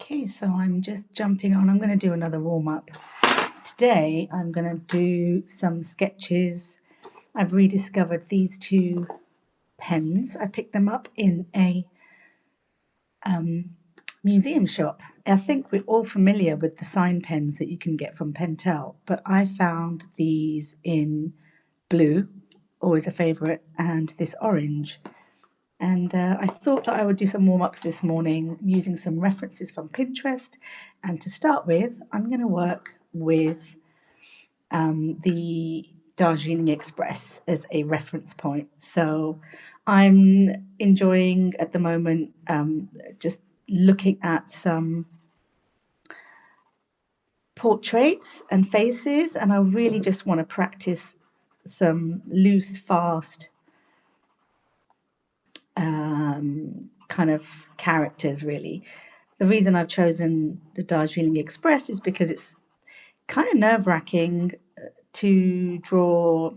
Okay, so I'm just jumping on. I'm going to do another warm-up. Today I'm going to do some sketches. I've rediscovered these two pens. I picked them up in a museum shop. I think we're all familiar with the sign pens that you can get from Pentel, but I found these in blue, always a favourite, and this orange. And I thought that I would do some warm-ups this morning using some references from Pinterest. And to start with, I'm going to work with the Darjeeling Express as a reference point. So I'm enjoying at the moment just looking at some portraits and faces, and I really just want to practice some loose, fast kind of characters, really. The reason I've chosen the Darjeeling Express is because it's kind of nerve-wracking to draw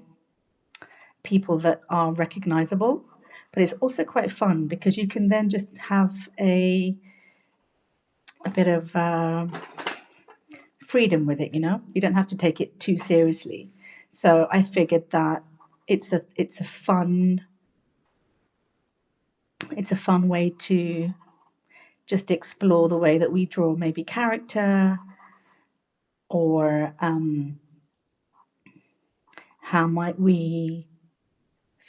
people that are recognizable, but it's also quite fun because you can then just have a bit of freedom with it, you know? You don't have to take it too seriously. So I figured that it's a fun way to just explore the way that we draw maybe character, or how might we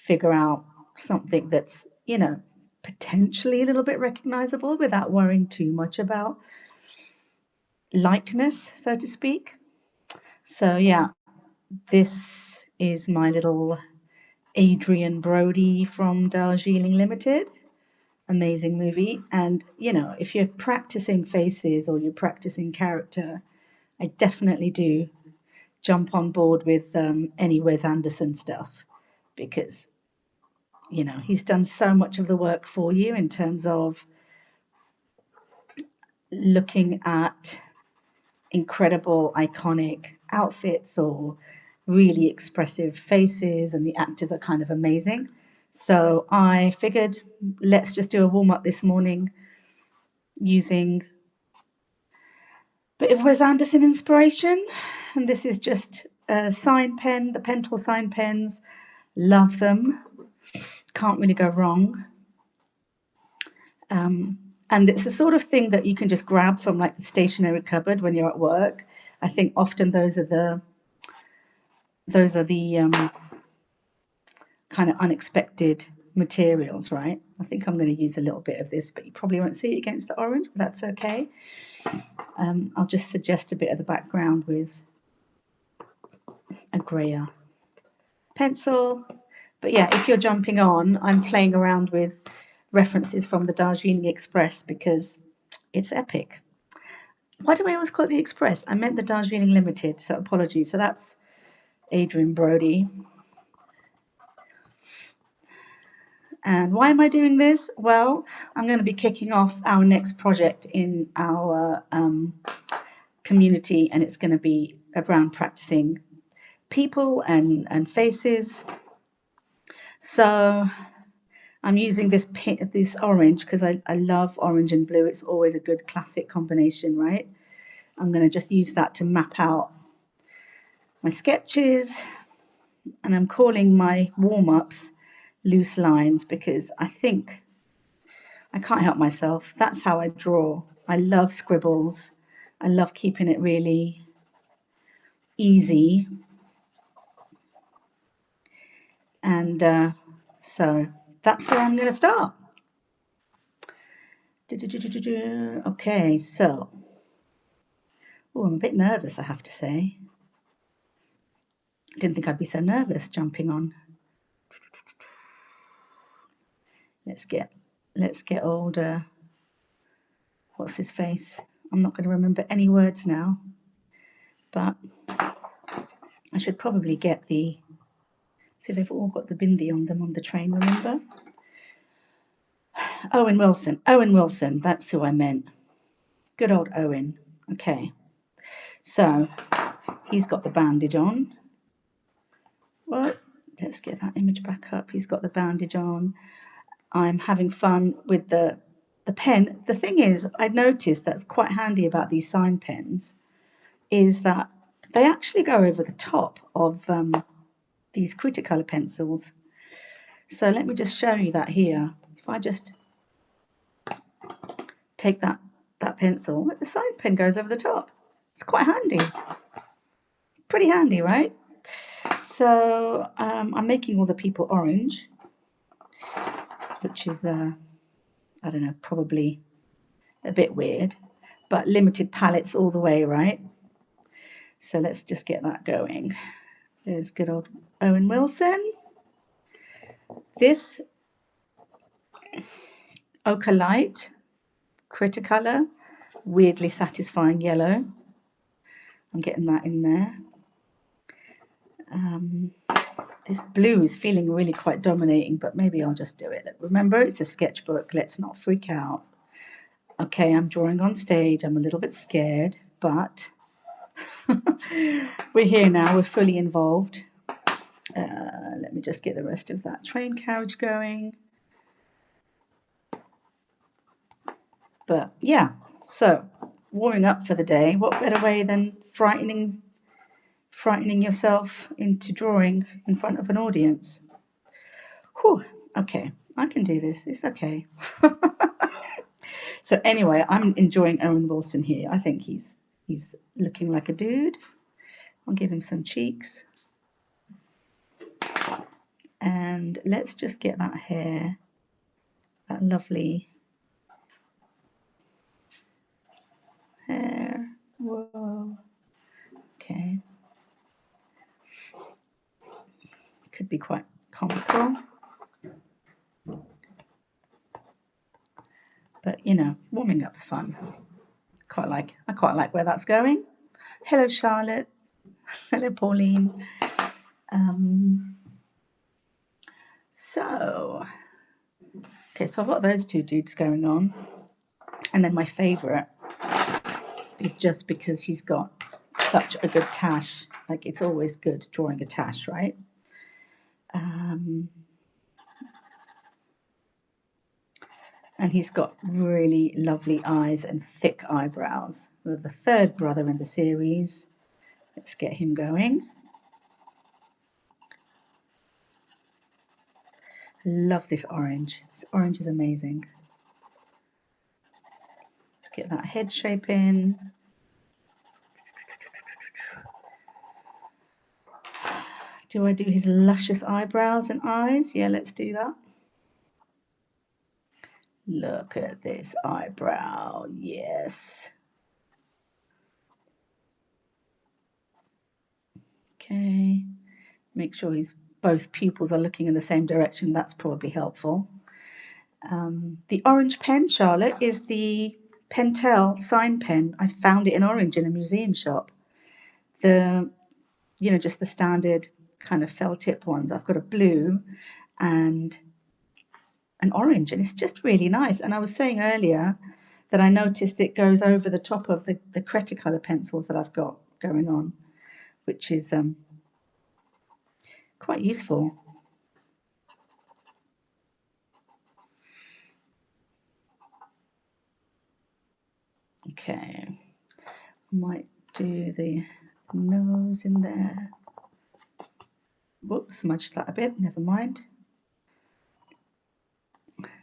figure out something that's, you know, potentially a little bit recognizable without worrying too much about likeness, so to speak. So yeah, this is my little Adrian Brody from Darjeeling Limited. Amazing movie. And you know, if you're practicing faces or you're practicing character, I definitely do jump on board with any Wes Anderson stuff, because you know he's done so much of the work for you in terms of looking at incredible iconic outfits or really expressive faces, and the actors are kind of amazing. So I figured, let's just do a warm-up this morning using a bit of Wes Anderson inspiration. And this is just a sign pen, the Pentel Sign Pens. Love them. Can't really go wrong. And it's the sort of thing that you can just grab from like the stationery cupboard when you're at work. I think often those are the kind of unexpected materials, right? I think I'm going to use a little bit of this, but you probably won't see it against the orange, but that's okay. I'll just suggest a bit of the background with a grayer pencil. But yeah, if you're jumping on, I'm playing around with references from the Darjeeling Express because it's epic. Why do I always call it the Express? I meant the Darjeeling Limited, so apologies. So that's Adrian Brody. And why am I doing this? Well, I'm going to be kicking off our next project in our community, and it's going to be around practicing people and faces. So I'm using this orange because I love orange and blue. It's always a good classic combination, right? I'm going to just use that to map out my sketches, and I'm calling my warm-ups loose lines because I think I can't help myself. That's how I draw. I love scribbles. I love keeping it really easy. And so that's where I'm going to start. Okay, so, oh, I'm a bit nervous, I have to say. I didn't think I'd be so nervous jumping on. Let's get old, what's his face? I'm not going to remember any words now, but I should probably get the, see, they've all got the bindi on them on the train, remember? Owen Wilson, that's who I meant. Good old Owen. Okay, so he's got the bandage on. Well, let's get that image back up. He's got the bandage on. I'm having fun with the the pen, the thing is, I noticed that's quite handy about these sign pens is that they actually go over the top of these Cretacolor pencils. So let me just show you that here. If I just take that pencil, the sign pen goes over the top. It's quite handy. Pretty handy, right? So I'm making all the people orange, which is, I don't know, probably a bit weird, but limited palettes all the way, right? So let's just get that going. There's good old Owen Wilson. This ochre light, Cretacolor, weirdly satisfying yellow. I'm getting that in there. This blue is feeling really quite dominating, but maybe I'll just do it. Remember, it's a sketchbook. Let's not freak out. Okay, I'm drawing on stage. I'm a little bit scared, but we're here now. We're fully involved. Let me just get the rest of that train carriage going. But yeah, so warming up for the day. What better way than frightening yourself into drawing in front of an audience? Whew, okay, I can do this. It's okay. So anyway, I'm enjoying Owen Wilson here. I think he's looking like a dude. I'll give him some cheeks. And let's just get that hair, that lovely hair. Whoa. Okay. Could be quite comical. But you know, warming up's fun. I quite like where that's going. Hello, Charlotte. Hello, Pauline. So I've got those two dudes going on, and then my favourite, just because he's got such a good tash. Like, it's always good drawing a tash, right? And he's got really lovely eyes and thick eyebrows. The third brother in the series. Let's get him going. Love this orange. This orange is amazing. Let's get that head shape in. Do I do his luscious eyebrows and eyes? Yeah, let's do that. Look at this eyebrow. Yes. Okay. Make sure both pupils are looking in the same direction. That's probably helpful. The orange pen, Charlotte, is the Pentel Sign Pen. I found it in orange in a museum shop. Just the standard kind of felt tip ones. I've got a blue and an orange, and it's just really nice. And I was saying earlier that I noticed it goes over the top of the Cretacolor pencils that I've got going on, which is quite useful. Okay, I might do the nose in there. Whoops, smudged that a bit, never mind.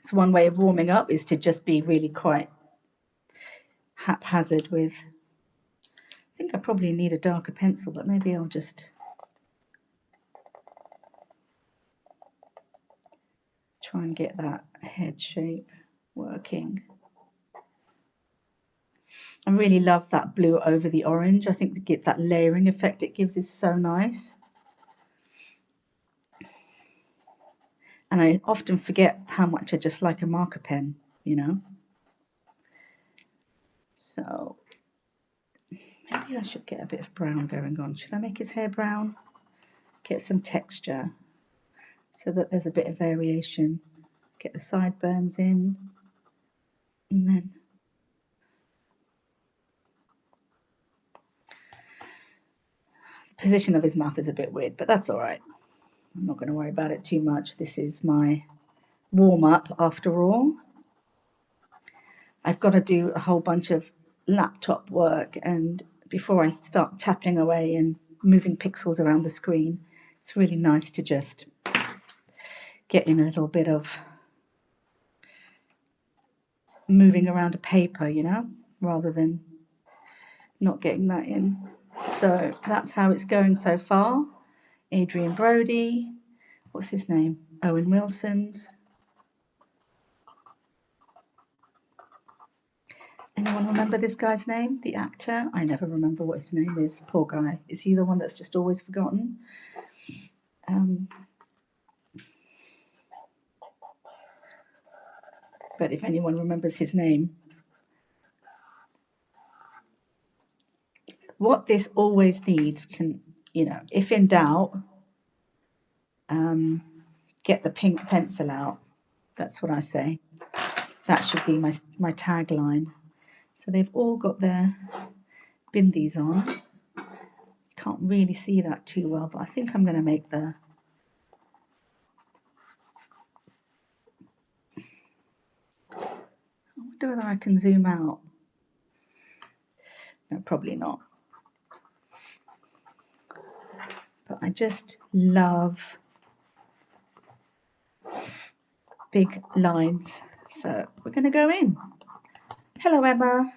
So one way of warming up is to just be really quite haphazard with, I think I probably need a darker pencil, but maybe I'll just try and get that head shape working. I really love that blue over the orange. I think to get that layering effect it gives is so nice. And I often forget how much I just like a marker pen, you know. So maybe I should get a bit of brown going on. Should I make his hair brown? Get some texture so that there's a bit of variation. Get the sideburns in. And then the position of his mouth is a bit weird, but that's all right. I'm not going to worry about it too much. This is my warm-up after all. I've got to do a whole bunch of laptop work, and before I start tapping away and moving pixels around the screen, it's really nice to just get in a little bit of moving around a paper, you know, rather than not getting that in. So that's how it's going so far. Adrian Brody, what's his name? Owen Wilson. Anyone remember this guy's name? The actor? I never remember what his name is. Poor guy. Is he the one that's just always forgotten? But if anyone remembers his name. What this always needs can, you know, if in doubt, get the pink pencil out. That's what I say. That should be my tagline. So they've all got their bindies on. Can't really see that too well, but I think I'm going to make the I wonder whether I can zoom out. No, probably not. But I just love big lines. So we're going to go in. Hello, Emma.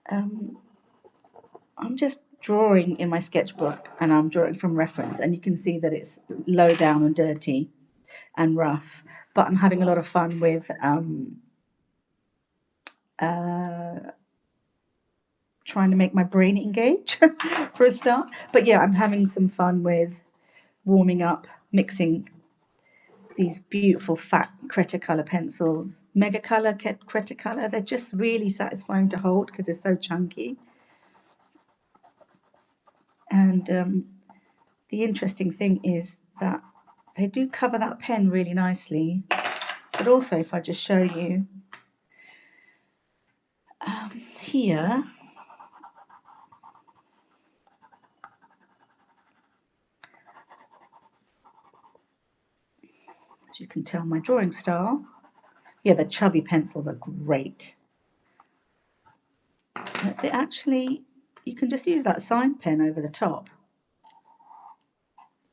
I'm just drawing in my sketchbook, and I'm drawing from reference, and you can see that it's low down and dirty and rough, but I'm having a lot of fun with trying to make my brain engage for a start. But yeah, I'm having some fun with warming up, mixing these beautiful fat Cretacolor pencils, Mega Color Cretacolor. They're just really satisfying to hold because they're so chunky. And the interesting thing is that they do cover that pen really nicely. But also, if I just show you here, as you can tell, my drawing style. Yeah, the chubby pencils are great. But they actually, you can just use that sign pen over the top.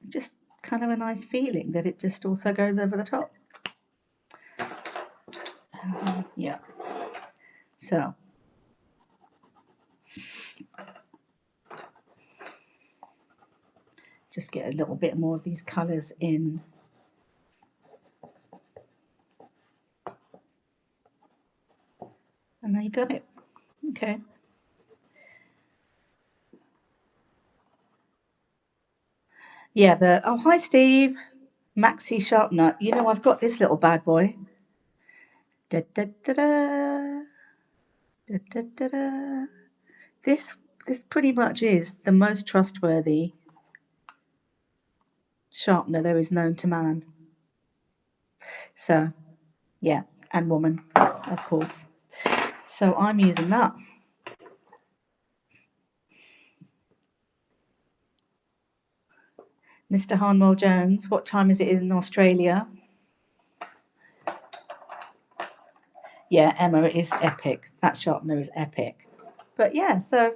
Just kind of a nice feeling that it just also goes over the top. Yeah. So just get a little bit more of these colours in. And there you got it. Okay. Yeah, oh, hi, Steve. Maxi Sharpnut. You know, I've got this little bad boy. Da, da, da, da. Da, da, da, da. This pretty much is the most trustworthy sharpener there is known to man. So, yeah, and woman, of course. So I'm using that. Mr. Harnwell Jones, what time is it in Australia? Yeah, Emma, it is epic. That sharpener is epic. But yeah, so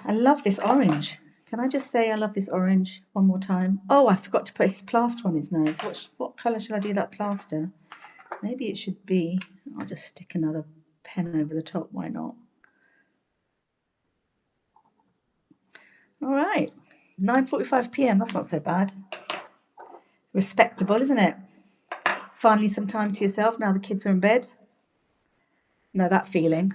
I love this orange. Can I just say I love this orange one more time? Oh, I forgot to put his plaster on his nose. What colour should I do that plaster? Maybe it should be, I'll just stick another pen over the top, why not? All right, 9:45 p.m, that's not so bad. Respectable, isn't it? Finally some time to yourself now the kids are in bed. Know that feeling.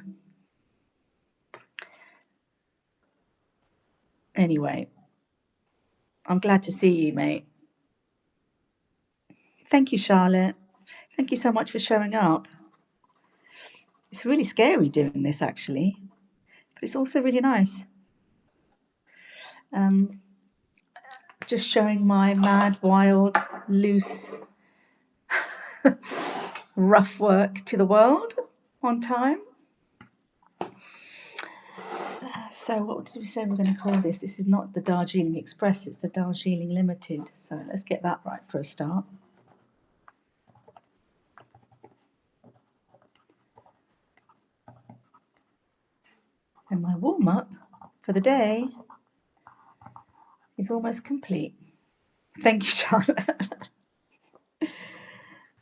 Anyway, I'm glad to see you, mate. Thank you, Charlotte. Thank you so much for showing up. It's really scary doing this, actually, but it's also really nice. Just showing my mad, wild, loose, rough work to the world on time. So what did we say we're going to call this? This is not the Darjeeling Express, it's the Darjeeling Limited. So let's get that right for a start. And my warm-up for the day is almost complete. Thank you, Charlotte.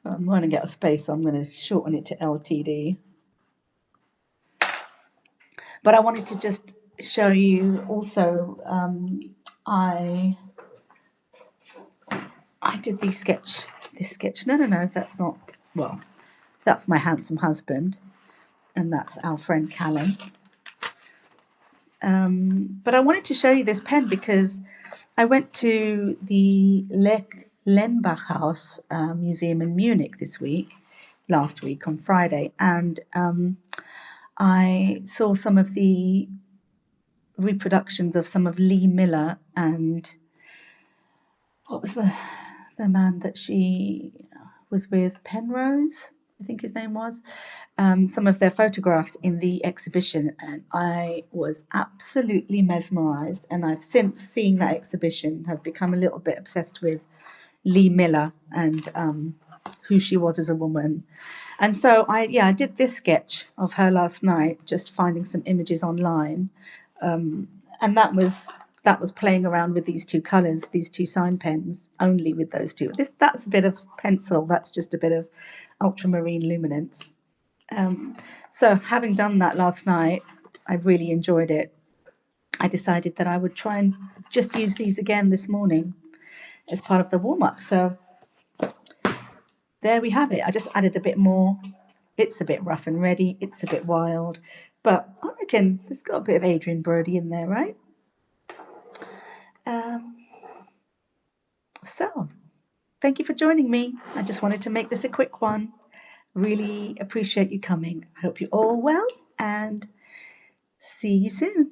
I'm running out of space, so I'm going to shorten it to LTD. But I wanted to just show you also, I did this sketch. No, that's not, well, that's my handsome husband, and that's our friend Callum. But I wanted to show you this pen because I went to the Lenbach House Museum in Munich last week on Friday, and I saw some of the reproductions of some of Lee Miller and what was the man that she was with, Penrose, I think his name was, some of their photographs in the exhibition, and I was absolutely mesmerized. And I've since seeing that exhibition have become a little bit obsessed with Lee Miller and who she was as a woman. And so I did this sketch of her last night, just finding some images online, and that was playing around with these two colours, these two sign pens, only with those two. That's a bit of pencil, that's just a bit of ultramarine luminance. So having done that last night, I really enjoyed it. I decided that I would try and just use these again this morning as part of the warm-up. So there we have it. I just added a bit more. It's a bit rough and ready. It's a bit wild. But I reckon it's got a bit of Adrian Brody in there, right? So thank you for joining me. I just wanted to make this a quick one. Really appreciate you coming. I hope you're all well and see you soon.